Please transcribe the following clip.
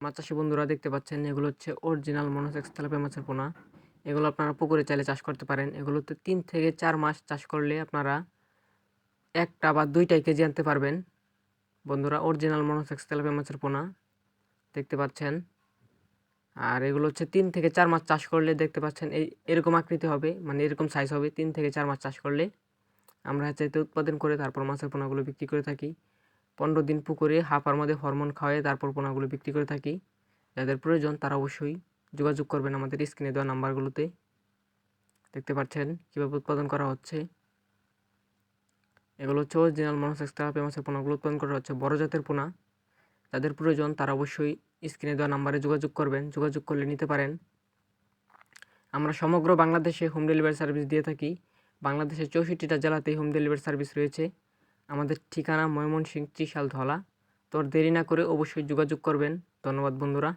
মাছ চাষি বন্ধুরা দেখতে পাচ্ছেন এগুলো হচ্ছে অরিজিনাল মনোসেক্স তেলাপিয়া মাছের পোনা। এগুলো আপনারা পুকুরে চাইলে চাষ করতে পারেন। এগুলোতে 3 থেকে 4 মাস চাষ করলে আপনারা 1টা বা 2টা কেজি আনতে পারবেন। বন্ধুরা অরিজিনাল মনোসেক্স তেলাপিয়া মাছের পোনা দেখতে পাচ্ছেন। আর এগুলো হচ্ছে 3 থেকে 4 মাস চাষ করলে দেখতে পাচ্ছেন এরকম আকৃতি হবে, মানে এরকম সাইজ হবে। 3 থেকে 4 মাস চাষ করলে আমরা হচ্ছে এতে উৎপাদন করে তারপর মাছের পোনাগুলো বিক্রি করে থাকি। 15 দিন পুকুরে হাঁপার মধ্যে হরমোন খাওয়ায়ে তারপর পোনাগুলো বিক্রি করে থাকি। যাদের প্রয়োজন তারা অবশ্যই যোগাযোগ করবেন আমাদের স্ক্রিনে দেওয়া নাম্বারগুলোতে। দেখতে পাচ্ছেন কীভাবে উৎপাদন করা হচ্ছে। এগুলো হচ্ছে অরিজিনাল মনোসেক্স তেলাপিয়া মাছের পোনাগুলো উৎপাদন করা হচ্ছে বড় জাতের পোনা। যাদের প্রয়োজন তারা অবশ্যই স্ক্রিনে দেওয়া নাম্বারে যোগাযোগ করবেন, যোগাযোগ করলে নিতে পারেন। আমরা সমগ্র বাংলাদেশে হোম ডেলিভারি সার্ভিস দিয়ে থাকি। বাংলাদেশের 64টা জেলাতেই হোম ডেলিভারি সার্ভিস রয়েছে। আমাদের ঠিকানা ময়মনসিংহ ত্রিশাল ধলা। তো আর দেরি না করে অবশ্যই যোগাযোগ করবেন। ধন্যবাদ বন্ধুরা।